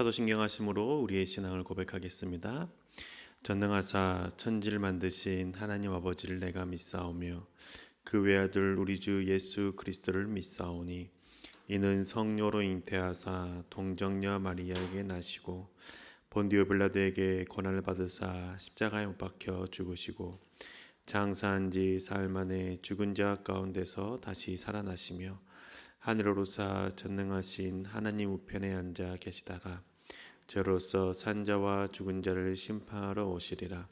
사도신경하심으로 우리의 신앙을 고백하겠습니다. 전능하사 천지를 만드신 하나님 아버지를 내가 믿사오며 그 외아들 우리 주 예수 그리스도를 믿사오니 이는 성령으로 잉태하사 동정녀 마리아에게 나시고 본디오 빌라도에게 고난을 받으사 십자가에 못 박혀 죽으시고 장사한 지 사흘 만에 죽은 자 가운데서 다시 살아나시며 하늘로 오르사 전능하신 하나님 우편에 앉아 계시다가 저로서 산자와 죽은 자를 심판하러 오시리라.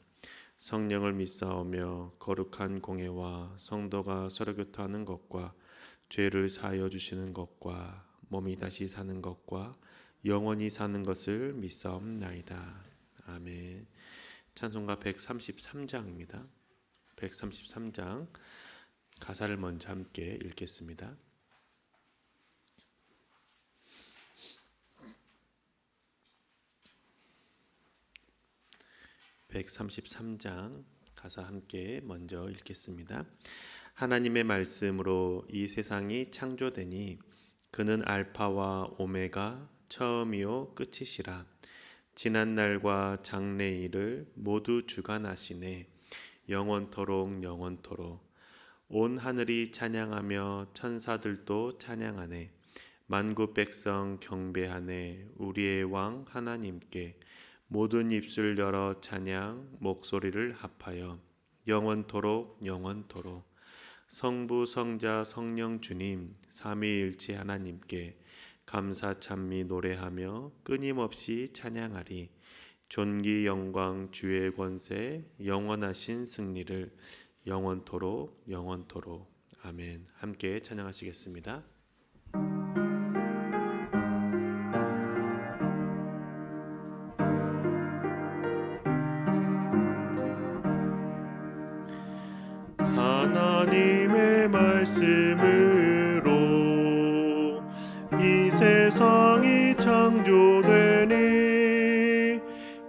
성령을 믿사오며 거룩한 공예와 성도가 서로 교통하는 것과 죄를 사하여 주시는 것과 몸이 다시 사는 것과 영원히 사는 것을 믿사옵나이다. 아멘. 찬송가 133장입니다. 133장 가사를 먼저 함께 읽겠습니다. 133장 가사 함께 먼저 읽겠습니다. 하나님의 말씀으로 이 세상이 창조되니 그는 알파와 오메가 처음이요 끝이시라. 지난날과 장래일을 모두 주관하시네. 영원토록 영원토록. 온 하늘이 찬양하며 천사들도 찬양하네. 만국 백성 경배하네. 우리의 왕 하나님께 모든 입술 열어 찬양 목소리를 합하여 영원토록 영원토록. 성부 성자 성령 주님 삼위일체 하나님께 감사 찬미 노래하며 끊임없이 찬양하리. 존귀 영광 주의 권세 영원하신 승리를 영원토록 영원토록. 아멘. 함께 찬양하시겠습니다. 하나님의 말씀으로 이 세상이 창조되니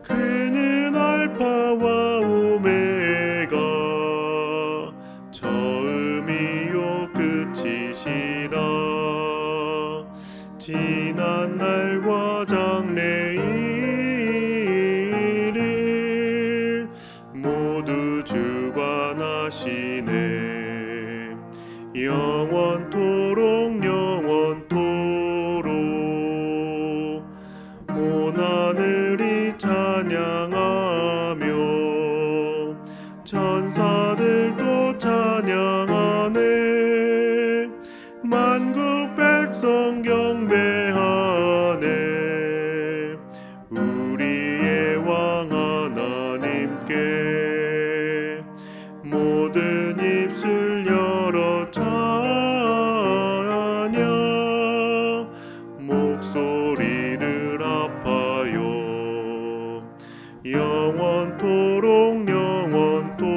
그는 알파와 오메가 처음이요 끝이시라. 지난날과 장래일을 모두 주관하시네. 영원토록 영원토록. 온 하늘이 찬양하며 천사들도 찬양하네. 만국 백성 경배하네. 우리의 왕 하나님께 모든 입술 열어 찬양 목소리를 합하여 영원토록 영원토록.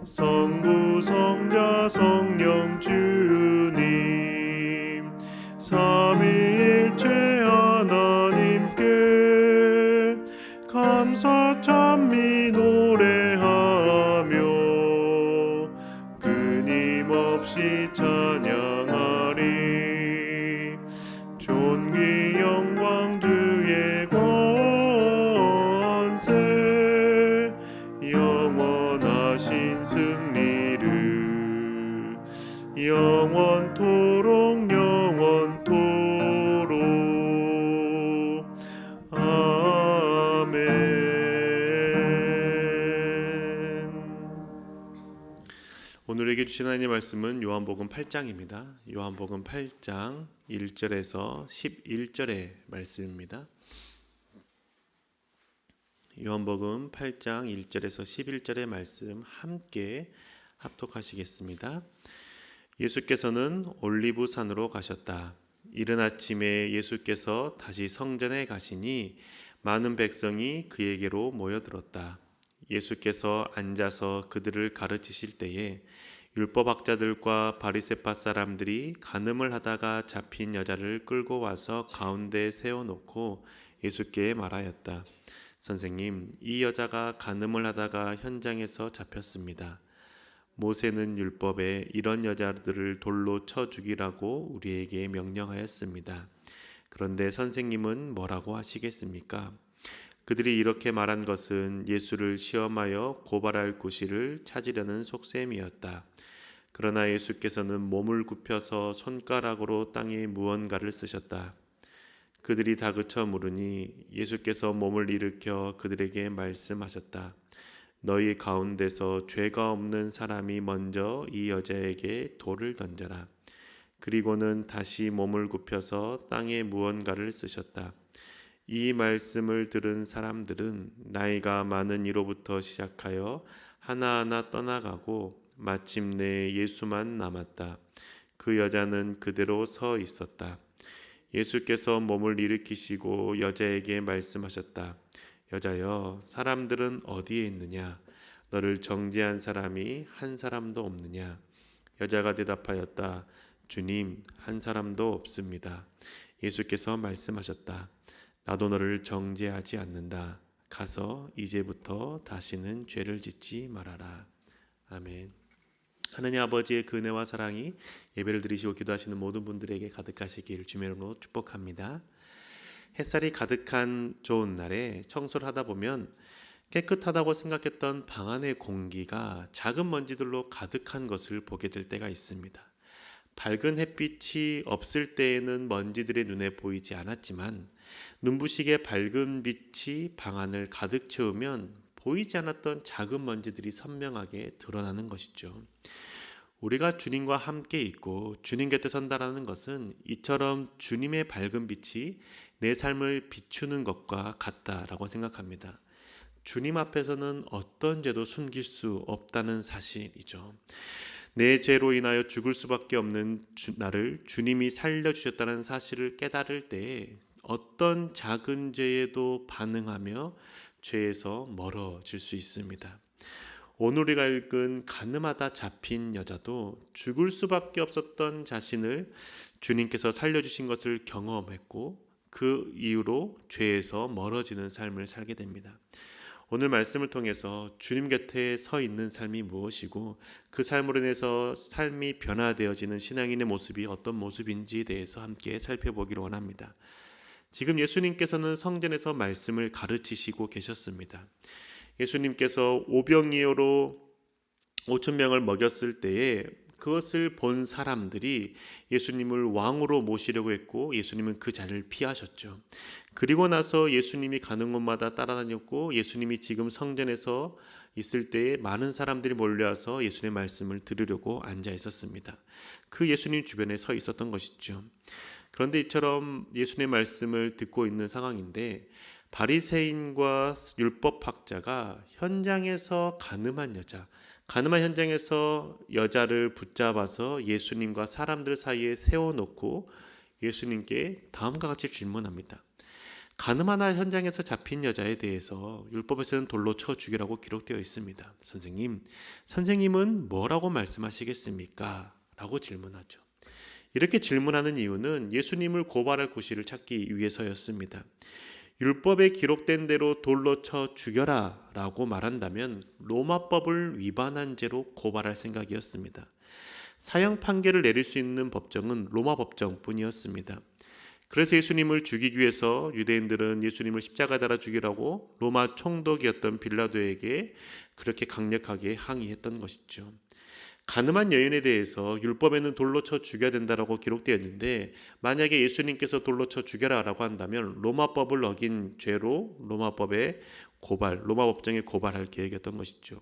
성부 성자 성령 주님 삼위일체 하나님께 감사 찬미 노래하며 끊임없이 찬양하리. 존귀 영광 주의 권세 영원하신 승리를 영원토록 영원토록. 아멘. 오늘에게 주신 하나님의 말씀은 요한복음 8장입니다. 요한복음 8장 1절에서 11절의 말씀입니다. 요한복음 8장 1절에서 11절의 말씀 함께 합독하시겠습니다. 예수께서는 올리브 산으로 가셨다. 이른 아침에 예수께서 다시 성전에 가시니 많은 백성이 그에게로 모여들었다. 예수께서 앉아서 그들을 가르치실 때에 율법학자들과 바리새파 사람들이 간음을 하다가 잡힌 여자를 끌고 와서 가운데 세워놓고 예수께 말하였다. 선생님, 이 여자가 간음을 하다가 현장에서 잡혔습니다. 모세는 율법에 이런 여자들을 돌로 쳐 죽이라고 우리에게 명령하였습니다. 그런데 선생님은 뭐라고 하시겠습니까? 그들이 이렇게 말한 것은 예수를 시험하여 고발할 구실을 찾으려는 속셈이었다. 그러나 예수께서는 몸을 굽혀서 손가락으로 땅에 무언가를 쓰셨다. 그들이 다그쳐 물으니 예수께서 몸을 일으켜 그들에게 말씀하셨다. 너희 가운데서 죄가 없는 사람이 먼저 이 여자에게 돌을 던져라. 그리고는 다시 몸을 굽혀서 땅에 무언가를 쓰셨다. 이 말씀을 들은 사람들은 나이가 많은 이로부터 시작하여 하나하나 떠나가고 마침내 예수만 남았다. 그 여자는 그대로 서 있었다. 예수께서 몸을 일으키시고 여자에게 말씀하셨다. 여자여, 사람들은 어디에 있느냐? 너를 정죄한 사람이 한 사람도 없느냐? 여자가 대답하였다. 주님, 한 사람도 없습니다. 예수께서 말씀하셨다. 나도 너를 정죄하지 않는다. 가서 이제부터 다시는 죄를 짓지 말아라. 아멘. 하느님 아버지의 그 은혜와 사랑이 예배를 드리시고 기도하시는 모든 분들에게 가득하시길 주님의 이름으로 축복합니다. 햇살이 가득한 좋은 날에 청소를 하다 보면 깨끗하다고 생각했던 방 안의 공기가 작은 먼지들로 가득한 것을 보게 될 때가 있습니다. 밝은 햇빛이 없을 때에는 먼지들의 눈에 보이지 않았지만 눈부시게 밝은 빛이 방 안을 가득 채우면 보이지 않았던 작은 먼지들이 선명하게 드러나는 것이죠. 우리가 주님과 함께 있고 주님 곁에 선다라는 것은 이처럼 주님의 밝은 빛이 내 삶을 비추는 것과 같다라고 생각합니다. 주님 앞에서는 어떤 죄도 숨길 수 없다는 사실이죠. 내 죄로 인하여 죽을 수밖에 없는 나를 주님이 살려주셨다는 사실을 깨달을 때 어떤 작은 죄에도 반응하며 죄에서 멀어질 수 있습니다. 오늘 우리가 읽은 가늠하다 잡힌 여자도 죽을 수밖에 없었던 자신을 주님께서 살려주신 것을 경험했고 그 이후로 죄에서 멀어지는 삶을 살게 됩니다. 오늘 말씀을 통해서 주님 곁에 서 있는 삶이 무엇이고 그 삶으로 인해서 삶이 변화되어지는 신앙인의 모습이 어떤 모습인지에 대해서 함께 살펴보기를 원합니다. 지금 예수님께서는 성전에서 말씀을 가르치시고 계셨습니다. 예수님께서 오병이어로 5천 명을 먹였을 때에 그것을 본 사람들이 예수님을 왕으로 모시려고 했고 예수님은 그 자리를 피하셨죠. 그리고 나서 예수님이 가는 곳마다 따라다녔고 예수님이 지금 성전에서 있을 때에 많은 사람들이 몰려와서 예수님의 말씀을 들으려고 앉아 있었습니다. 그 예수님 주변에 서 있었던 것이죠. 그런데 이처럼 예수님의 말씀을 듣고 있는 상황인데 바리새인과 율법학자가 현장에서 가늠한 현장에서 여자를 붙잡아서 예수님과 사람들 사이에 세워놓고 예수님께 다음과 같이 질문합니다. 가늠하나 현장에서 잡힌 여자에 대해서 율법에서는 돌로 쳐 죽이라고 기록되어 있습니다. 선생님은 뭐라고 말씀하시겠습니까? 라고 질문하죠. 이렇게 질문하는 이유는 예수님을 고발할 구실을 찾기 위해서였습니다. 율법에 기록된 대로 돌로 쳐 죽여라 라고 말한다면 로마법을 위반한 죄로 고발할 생각이었습니다. 사형 판결을 내릴 수 있는 법정은 로마 법정뿐이었습니다. 그래서 예수님을 죽이기 위해서 유대인들은 예수님을 십자가에 달아 죽이라고 로마 총독이었던 빌라도에게 그렇게 강력하게 항의했던 것이죠. 가늠한 여인에 대해서 율법에는 돌로 쳐 죽여야 된다라고 기록되어 있는데 만약에 예수님께서 돌로 쳐 죽여라라고 한다면 로마법을 어긴 죄로 로마 법정에 고발할 계획이었던 것이죠.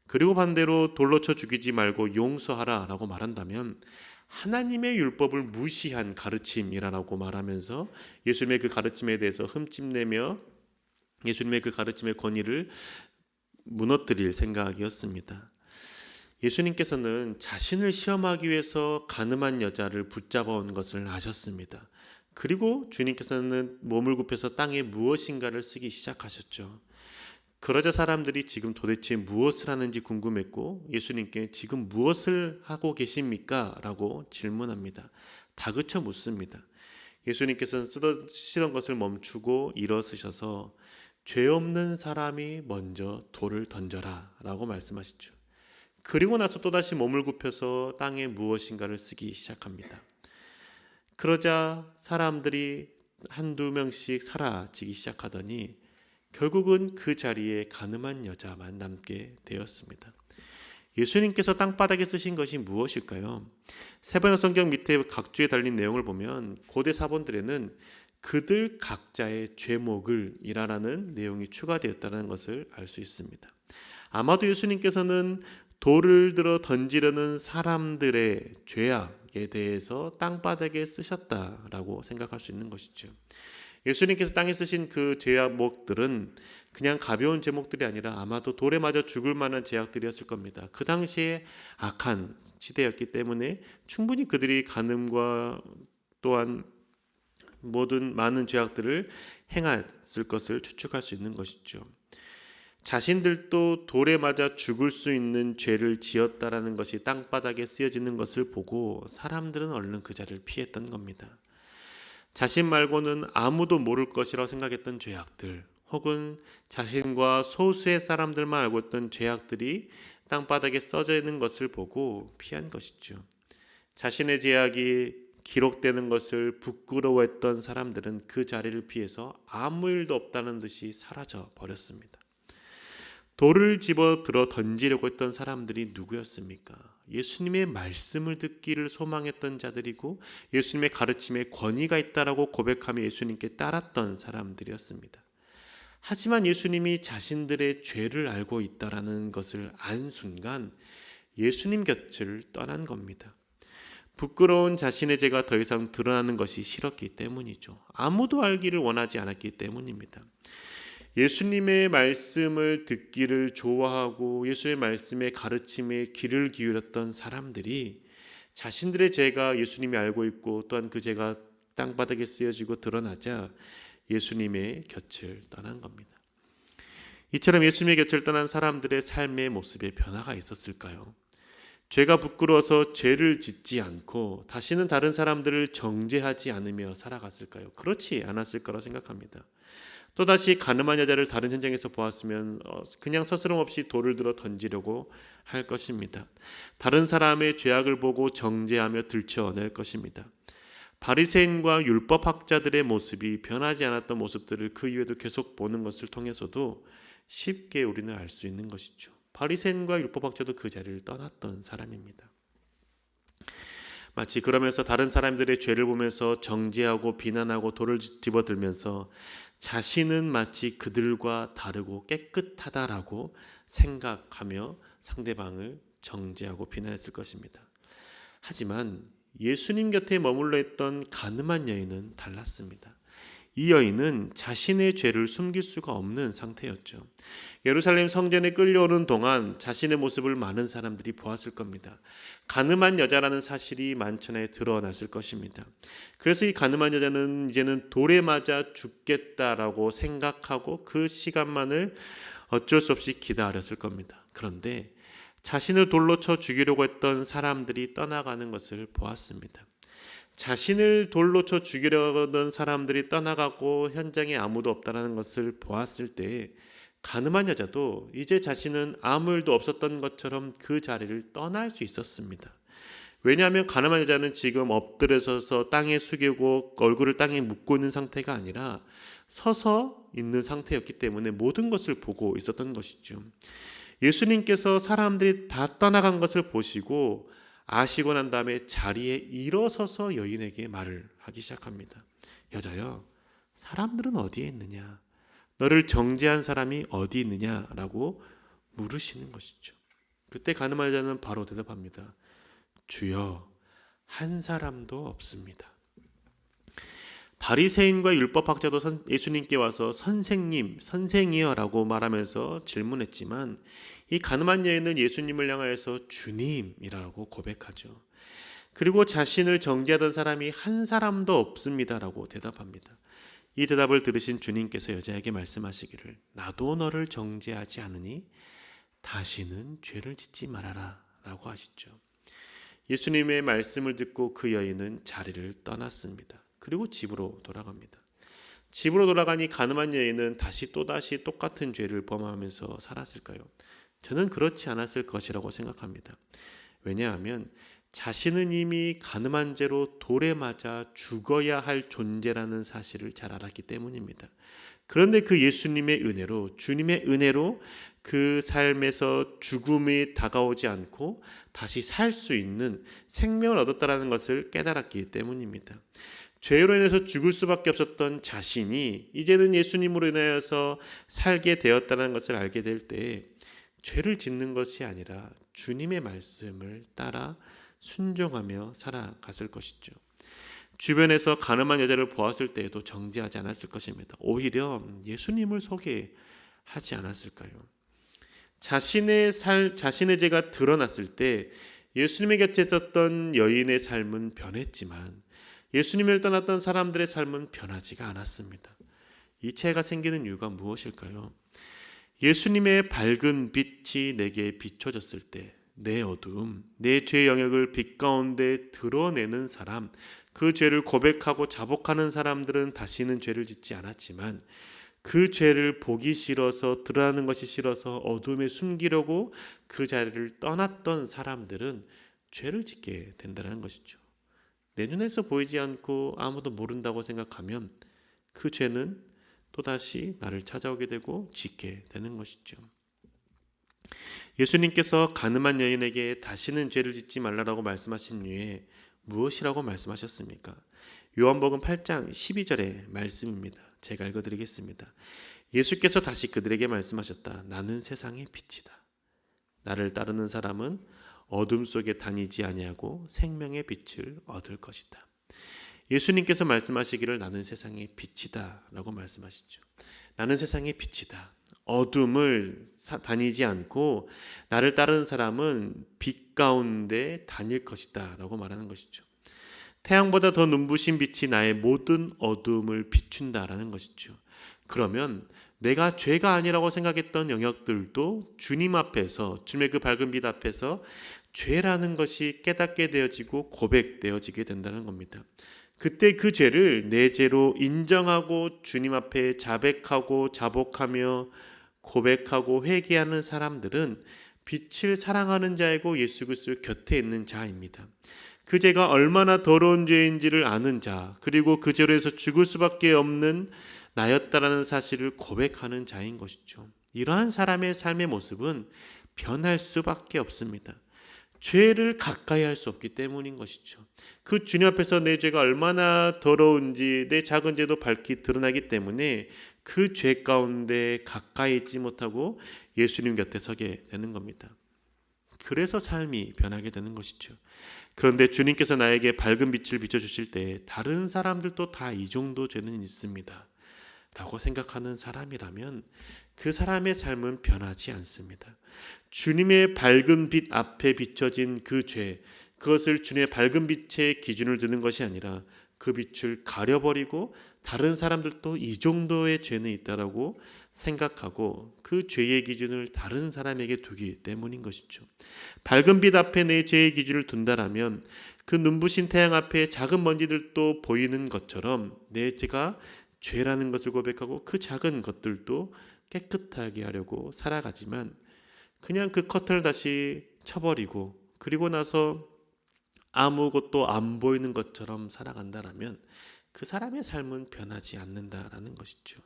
그리고 반대로 돌로 쳐 죽이지 말고 용서하라라고 말한다면 하나님의 율법을 무시한 가르침이라고 말하면서 예수님의 그 가르침에 대해서 흠집내며 예수님의 그 가르침의 권위를 무너뜨릴 생각이었습니다. 예수님께서는 자신을 시험하기 위해서 가늠한 여자를 붙잡아 온 것을 아셨습니다. 그리고 주님께서는 몸을 굽혀서 땅에 무엇인가를 쓰기 시작하셨죠. 그러자 사람들이 지금 도대체 무엇을 하는지 궁금했고 예수님께 지금 무엇을 하고 계십니까? 라고 질문합니다. 다그쳐 묻습니다. 예수님께서는 쓰던 것을 멈추고 일어서셔서 죄 없는 사람이 먼저 돌을 던져라 라고 말씀하시죠. 그리고 나서 또다시 몸을 굽혀서 땅에 무엇인가를 쓰기 시작합니다. 그러자 사람들이 한두 명씩 사라지기 시작하더니 결국은 그 자리에 가늠한 여자만 남게 되었습니다. 예수님께서 땅바닥에 쓰신 것이 무엇일까요? 세번역 성경 밑에 각주에 달린 내용을 보면 고대 사본들에는 그들 각자의 죄목을 이라라는 내용이 추가되었다는 것을 알 수 있습니다. 아마도 예수님께서는 돌을 들어 던지려는 사람들의 죄악에 대해서 땅바닥에 쓰셨다라고 생각할 수 있는 것이죠. 예수님께서 땅에 쓰신 그 죄악들은 그냥 가벼운 죄목들이 아니라 아마도 돌에 맞아 죽을 만한 죄악들이었을 겁니다. 그 당시에 악한 시대였기 때문에 충분히 그들이 간음과 또한 모든 많은 죄악들을 행했을 것을 추측할 수 있는 것이죠. 자신들도 돌에 맞아 죽을 수 있는 죄를 지었다라는 것이 땅바닥에 쓰여지는 것을 보고 사람들은 얼른 그 자리를 피했던 겁니다. 자신 말고는 아무도 모를 것이라고 생각했던 죄악들, 혹은 자신과 소수의 사람들만 알고 있던 죄악들이 땅바닥에 써져 있는 것을 보고 피한 것이죠. 자신의 죄악이 기록되는 것을 부끄러워했던 사람들은 그 자리를 피해서 아무 일도 없다는 듯이 사라져 버렸습니다. 돌을 집어들어 던지려고 했던 사람들이 누구였습니까? 예수님의 말씀을 듣기를 소망했던 자들이고 예수님의 가르침에 권위가 있다라고 고백하며 예수님께 따랐던 사람들이었습니다. 하지만 예수님이 자신들의 죄를 알고 있다라는 것을 안 순간 예수님 곁을 떠난 겁니다. 부끄러운 자신의 죄가 더 이상 드러나는 것이 싫었기 때문이죠. 아무도 알기를 원하지 않았기 때문입니다. 예수님의 말씀을 듣기를 좋아하고 예수의 말씀의 가르침에 귀를 기울였던 사람들이 자신들의 죄가 예수님이 알고 있고 또한 그 죄가 땅바닥에 쓰여지고 드러나자 예수님의 곁을 떠난 겁니다. 이처럼 예수님의 곁을 떠난 사람들의 삶의 모습에 변화가 있었을까요? 죄가 부끄러워서 죄를 짓지 않고 다시는 다른 사람들을 정죄하지 않으며 살아갔을까요? 그렇지 않았을 거라 생각합니다. 또다시 가늠한 여자를 다른 현장에서 보았으면 그냥 서스럼 없이 돌을 들어 던지려고 할 것입니다. 다른 사람의 죄악을 보고 정죄하며 들춰낼 것입니다. 바리새인과 율법학자들의 모습이 변하지 않았던 모습들을 그 이후에도 계속 보는 것을 통해서도 쉽게 우리는 알 수 있는 것이죠. 바리새인과 율법학자도 그 자리를 떠났던 사람입니다. 마치 그러면서 다른 사람들의 죄를 보면서 정죄하고 비난하고 돌을 집어들면서 자신은 마치 그들과 다르고 깨끗하다라고 생각하며 상대방을 정죄하고 비난했을 것입니다. 하지만 예수님 곁에 머물러 있던 가늠한 여인은 달랐습니다. 이 여인은 자신의 죄를 숨길 수가 없는 상태였죠. 예루살렘 성전에 끌려오는 동안 자신의 모습을 많은 사람들이 보았을 겁니다. 가늠한 여자라는 사실이 만천하에 드러났을 것입니다. 그래서 이 가늠한 여자는 이제는 돌에 맞아 죽겠다라고 생각하고 그 시간만을 어쩔 수 없이 기다렸을 겁니다. 그런데 자신을 돌로 쳐 죽이려고 했던 사람들이 떠나가는 것을 보았습니다. 자신을 돌로 쳐 죽이려고 하던 사람들이 떠나가고 현장에 아무도 없다는 것을 보았을 때 가늠한 여자도 이제 자신은 아무 일도 없었던 것처럼 그 자리를 떠날 수 있었습니다. 왜냐하면 가늠한 여자는 지금 엎드려 서서 땅에 숙이고 얼굴을 땅에 묻고 있는 상태가 아니라 서서 있는 상태였기 때문에 모든 것을 보고 있었던 것이죠. 예수님께서 사람들이 다 떠나간 것을 보시고 아시고 난 다음에 자리에 일어서서 여인에게 말을 하기 시작합니다. 여자여, 사람들은 어디에 있느냐? 너를 정죄한 사람이 어디 있느냐라고 물으시는 것이죠. 그때 가늠한 여자는 바로 대답합니다. 주여, 한 사람도 없습니다. 바리새인과 율법학자도 예수님께 와서 선생님, 선생이여라고 말하면서 질문했지만 이 가늠한 여인은 예수님을 향하여서 주님이라고 고백하죠. 그리고 자신을 정죄하던 사람이 한 사람도 없습니다라고 대답합니다. 이 대답을 들으신 주님께서 여자에게 말씀하시기를 나도 너를 정죄하지 않으니 다시는 죄를 짓지 말아라 라고 하시죠. 예수님의 말씀을 듣고 그 여인은 자리를 떠났습니다. 그리고 집으로 돌아갑니다. 집으로 돌아가니 가늠한 여인은 또다시 똑같은 죄를 범하면서 살았을까요? 저는 그렇지 않았을 것이라고 생각합니다. 왜냐하면 자신은 이미 가늠한 죄로 돌에 맞아 죽어야 할 존재라는 사실을 잘 알았기 때문입니다. 그런데 그 예수님의 은혜로, 주님의 은혜로 그 삶에서 죽음이 다가오지 않고 다시 살 수 있는 생명을 얻었다는 것을 깨달았기 때문입니다. 죄로 인해서 죽을 수밖에 없었던 자신이 이제는 예수님으로 인하여서 살게 되었다는 것을 알게 될 때 죄를 짓는 것이 아니라 주님의 말씀을 따라 순종하며 살아갔을 것이죠. 주변에서 가늠한 여자를 보았을 때에도 정죄하지 않았을 것입니다. 오히려 예수님을 소개하지 않았을까요? 자신의 죄가 드러났을 때 예수님의 곁에 있었던 여인의 삶은 변했지만 예수님을 떠났던 사람들의 삶은 변하지가 않았습니다. 이 차이가 생기는 이유가 무엇일까요? 예수님의 밝은 빛이 내게 비춰졌을 때 내 어두움, 내 죄의 영역을 빛 가운데 드러내는 사람, 그 죄를 고백하고 자복하는 사람들은 다시는 죄를 짓지 않았지만 그 죄를 보기 싫어서, 드러나는 것이 싫어서 어둠에 숨기려고 그 자리를 떠났던 사람들은 죄를 짓게 된다는 것이죠. 내 눈에서 보이지 않고 아무도 모른다고 생각하면 그 죄는 또다시 나를 찾아오게 되고 짓게 되는 것이죠. 예수님께서 가늠한 여인에게 다시는 죄를 짓지 말라라고 말씀하신 이유에 무엇이라고 말씀하셨습니까? 요한복음 8장 12절의 말씀입니다. 제가 읽어드리겠습니다. 예수께서 다시 그들에게 말씀하셨다. 나는 세상의 빛이다. 나를 따르는 사람은 어둠 속에 다니지 아니하고 생명의 빛을 얻을 것이다. 예수님께서 말씀하시기를 나는 세상의 빛이다 라고 말씀하시죠. 나는 세상의 빛이다. 어둠을 다니지 않고 나를 따르는 사람은 빛 가운데 다닐 것이다 라고 말하는 것이죠. 태양보다 더 눈부신 빛이 나의 모든 어둠을 비춘다라는 것이죠. 그러면 내가 죄가 아니라고 생각했던 영역들도 주님 앞에서, 주님의 그 밝은 빛 앞에서 죄라는 것이 깨닫게 되어지고 고백되어지게 된다는 겁니다. 그때 그 죄를 내 죄로 인정하고 주님 앞에 자백하고 자복하며 고백하고 회개하는 사람들은 빛을 사랑하는 자이고 예수 그리스도 곁에 있는 자입니다. 그 죄가 얼마나 더러운 죄인지를 아는 자, 그리고 그 죄로 해서 죽을 수밖에 없는 나였다라는 사실을 고백하는 자인 것이죠. 이러한 사람의 삶의 모습은 변할 수밖에 없습니다. 죄를 가까이 할 수 없기 때문인 것이죠. 그 주님 앞에서 내 죄가 얼마나 더러운지 내 작은 죄도 밝히 드러나기 때문에 그 죄 가운데 가까이 있지 못하고 예수님 곁에 서게 되는 겁니다. 그래서 삶이 변하게 되는 것이죠. 그런데 주님께서 나에게 밝은 빛을 비춰주실 때 다른 사람들도 다 이 정도 죄는 있습니다 라고 생각하는 사람이라면 그 사람의 삶은 변하지 않습니다. 주님의 밝은 빛 앞에 비춰진 그 죄, 그것을 주님의 밝은 빛의 기준을 두는 것이 아니라 그 빛을 가려버리고 다른 사람들도 이 정도의 죄는 있다라고 생각하고 그 죄의 기준을 다른 사람에게 두기 때문인 것이죠. 밝은 빛 앞에 내 죄의 기준을 둔다라면 그 눈부신 태양 앞에 작은 먼지들도 보이는 것처럼 내 죄가 죄라는 것을 고백하고 그 작은 것들도 깨끗하게 하려고 살아가지만 그냥 그 커튼을 다시 쳐버리고 그리고 나서 아무것도 안 보이는 것처럼 살아간다라면 그 사람의 삶은 변하지 않는다라는 것이죠.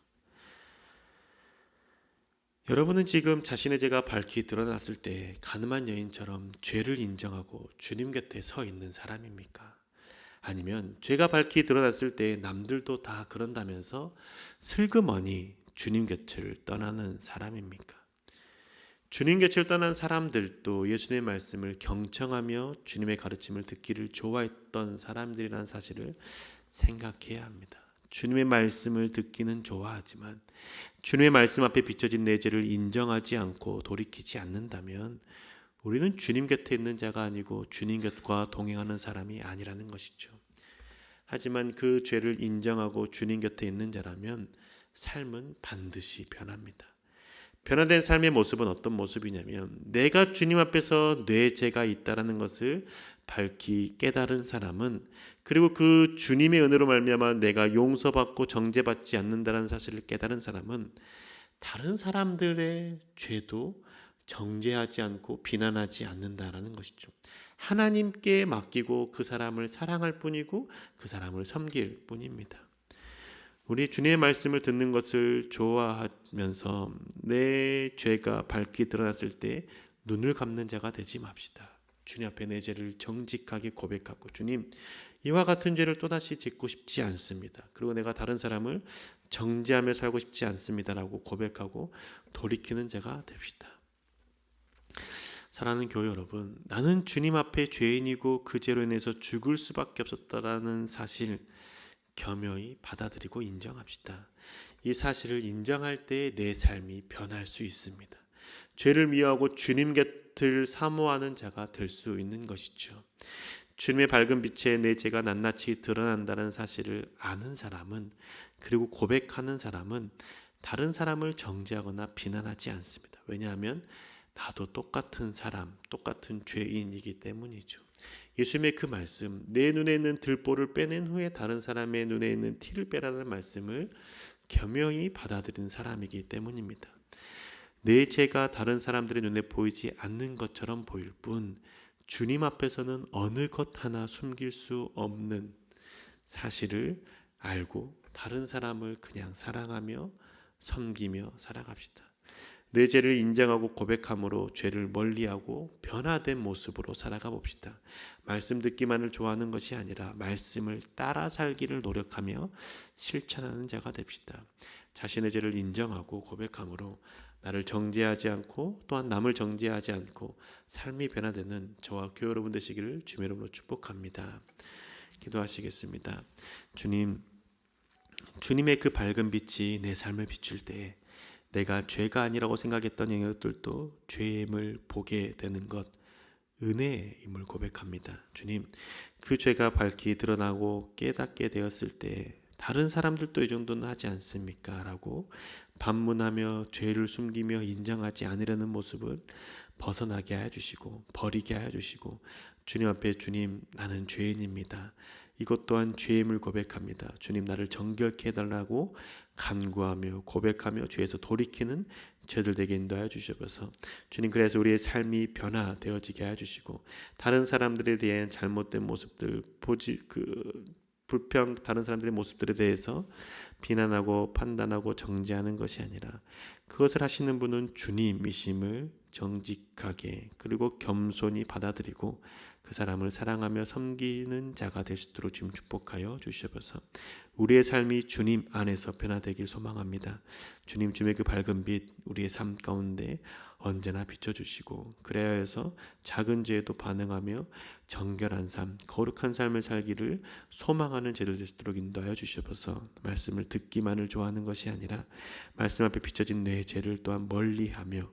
여러분은 지금 자신의 죄가 밝히 드러났을 때 가늠한 여인처럼 죄를 인정하고 주님 곁에 서 있는 사람입니까? 아니면 죄가 밝히 드러났을 때 남들도 다 그런다면서 슬그머니 주님 곁을 떠나는 사람입니까? 주님 곁을 떠난 사람들도 예수님의 말씀을 경청하며 주님의 가르침을 듣기를 좋아했던 사람들이라는 사실을 생각해야 합니다. 주님의 말씀을 듣기는 좋아하지만 주님의 말씀 앞에 비춰진 내 죄를 인정하지 않고 돌이키지 않는다면 우리는 주님 곁에 있는 자가 아니고 주님 곁과 동행하는 사람이 아니라는 것이죠. 하지만 그 죄를 인정하고 주님 곁에 있는 자라면 삶은 반드시 변합니다. 변화된 삶의 모습은 어떤 모습이냐면 내가 주님 앞에서 내 죄가 있다라는 것을 밝히 깨달은 사람은 그리고 그 주님의 은혜로 말미암아 내가 용서받고 정죄받지 않는다는 사실을 깨달은 사람은 다른 사람들의 죄도 정죄하지 않고 비난하지 않는다라는 것이죠. 하나님께 맡기고 그 사람을 사랑할 뿐이고 그 사람을 섬길 뿐입니다. 우리 주님의 말씀을 듣는 것을 좋아하면서 내 죄가 밝히 드러났을 때 눈을 감는 자가 되지 맙시다. 주님 앞에 내 죄를 정직하게 고백하고, 주님, 이와 같은 죄를 또다시 짓고 싶지 않습니다. 그리고 내가 다른 사람을 정죄하며 살고 싶지 않습니다라고 고백하고 돌이키는 자가 됩시다. 사랑하는 교회 여러분, 나는 주님 앞에 죄인이고 그 죄로 인해서 죽을 수밖에 없었다라는 사실 겸허히 받아들이고 인정합시다. 이 사실을 인정할 때 내 삶이 변할 수 있습니다. 죄를 미워하고 주님 곁을 사모하는 자가 될 수 있는 것이죠. 주님의 밝은 빛에 내 죄가 낱낱이 드러난다는 사실을 아는 사람은, 그리고 고백하는 사람은 다른 사람을 정죄하거나 비난하지 않습니다. 왜냐하면 나도 똑같은 사람, 똑같은 죄인이기 때문이죠. 예수님의 그 말씀, 내 눈에 있는 들보를 빼낸 후에 다른 사람의 눈에 있는 티를 빼라는 말씀을 겸허히 받아들이는 사람이기 때문입니다. 내 죄가 다른 사람들의 눈에 보이지 않는 것처럼 보일 뿐 주님 앞에서는 어느 것 하나 숨길 수 없는 사실을 알고 다른 사람을 그냥 사랑하며 섬기며 살아갑시다. 내 죄를 인정하고 고백함으로 죄를 멀리하고 변화된 모습으로 살아가 봅시다. 말씀 듣기만을 좋아하는 것이 아니라 말씀을 따라 살기를 노력하며 실천하는 자가 됩시다. 자신의 죄를 인정하고 고백함으로 나를 정죄하지 않고 또한 남을 정죄하지 않고 삶이 변화되는 저와 교회 여러분 되시기를 주의 이름으로 축복합니다. 기도하시겠습니다. 주님, 주님의 그 밝은 빛이 내 삶을 비출 때 내가 죄가 아니라고 생각했던 영역들도 죄임을 보게 되는 것, 은혜임을 고백합니다. 주님, 그 죄가 밝히 드러나고 깨닫게 되었을 때 다른 사람들도 이 정도는 하지 않습니까? 라고 반문하며 죄를 숨기며 인정하지 않으려는 모습을 벗어나게 하여 주시고 버리게 하여 주시고, 주님 앞에 주님, 나는 죄인입니다. 이것 또한 죄임을 고백합니다. 주님, 나를 정결케 해달라고 간구하며 고백하며 죄에서 돌이키는 저희들 되게 인도하여 주셔서 주님, 그래서 우리의 삶이 변화되어지게 하여 주시고 다른 사람들에 대한 잘못된 모습들 다른 사람들의 모습들에 대해서 비난하고 판단하고 정죄하는 것이 아니라 그것을 하시는 분은 주님이심을 정직하게 그리고 겸손히 받아들이고 그 사람을 사랑하며 섬기는 자가 될 수 있도록 주님 축복하여 주시옵소서. 우리의 삶이 주님 안에서 변화되길 소망합니다. 주님, 주님의 그 밝은 빛 우리의 삶 가운데 언제나 비춰주시고 그래야 해서 작은 죄에도 반응하며 정결한 삶, 거룩한 삶을 살기를 소망하는 제도 될 수 있도록 인도하여 주시옵소서. 말씀을 듣기만을 좋아하는 것이 아니라 말씀 앞에 비춰진 내 죄를 또한 멀리하며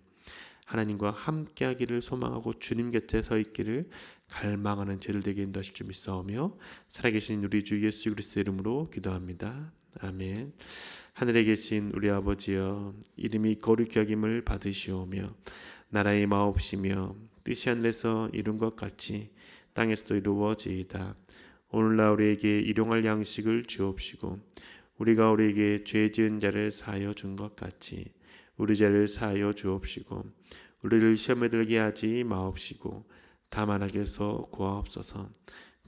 하나님과 함께하기를 소망하고 주님 곁에 서 있기를 갈망하는 제들 되게 인도하실 줄 믿사오며 살아계신 우리 주 예수 그리스도의 이름으로 기도합니다. 아멘. 하늘에 계신 우리 아버지여, 이름이 거룩히 여김을 받으시오며 나라의 마옵시며 뜻이 하늘에서 이룬 것 같이 땅에서도 이루어지이다. 오늘날 우리에게 일용할 양식을 주옵시고 우리가 우리에게 죄 지은 자를 사하여 준 것 같이 우리 죄를 사하여 주옵시고 우리를 시험에 들게 하지 마옵시고 다만 악에서 구하옵소서.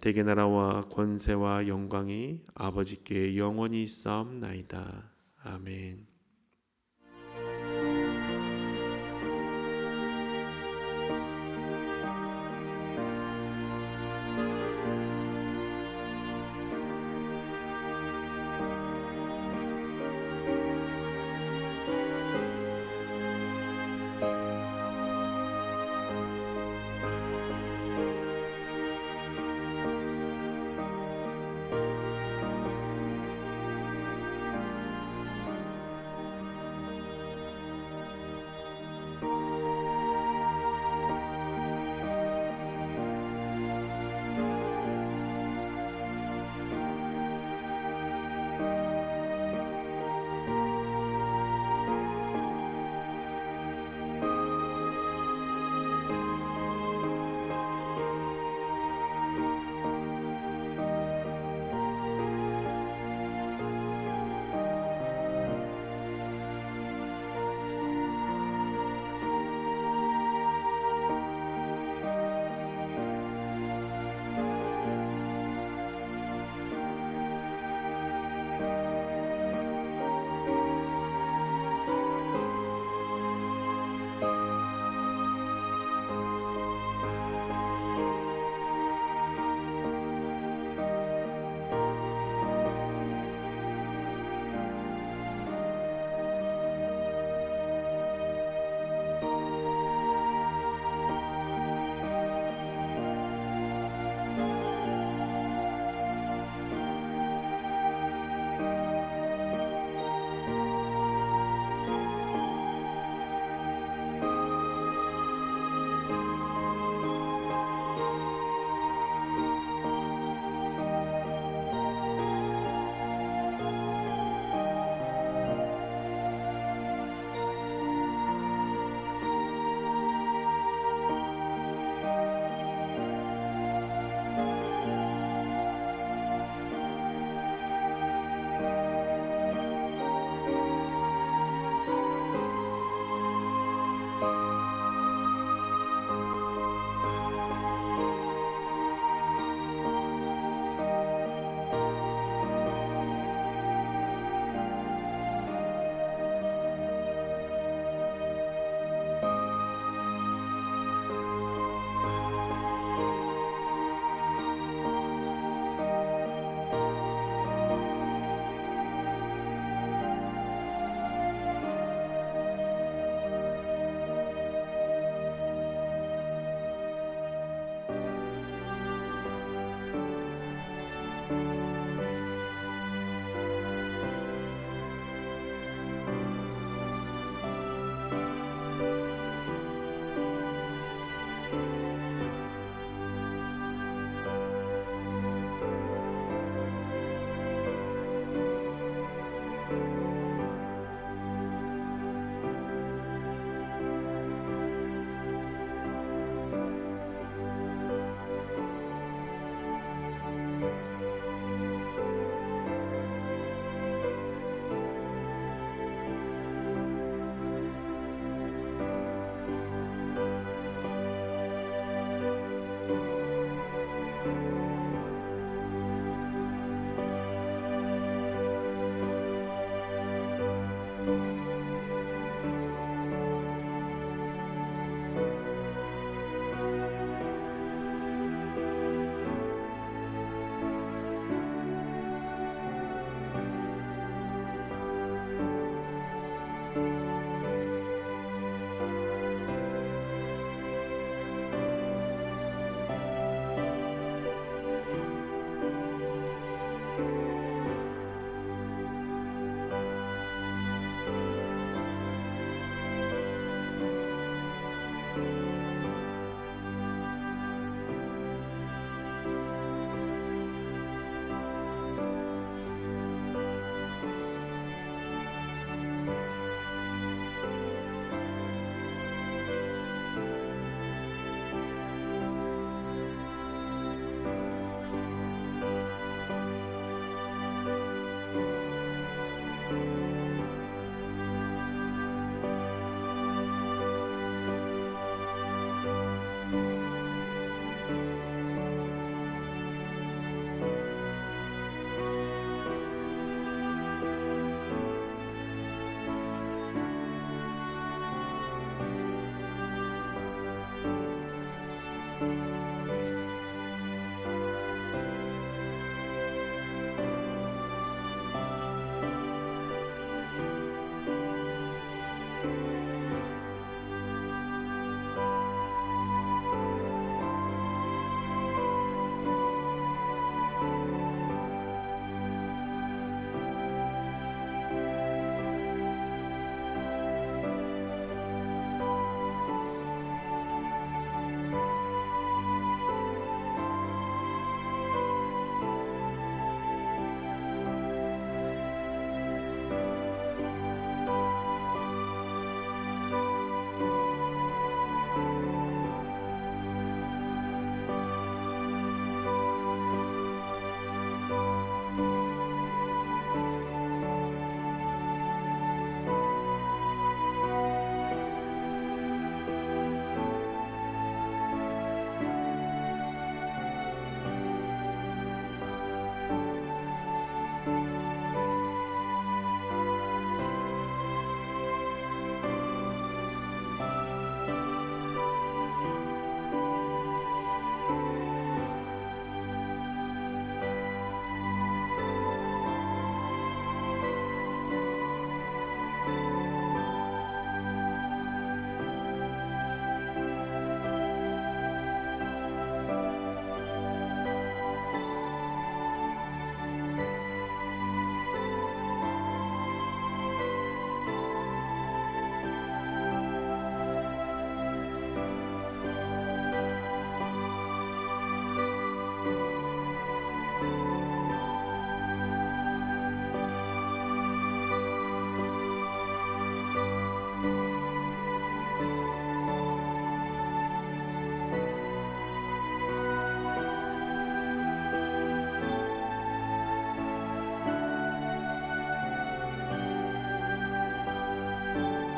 대개 나라와 권세와 영광이 아버지께 영원히 있사옵나이다. 아멘.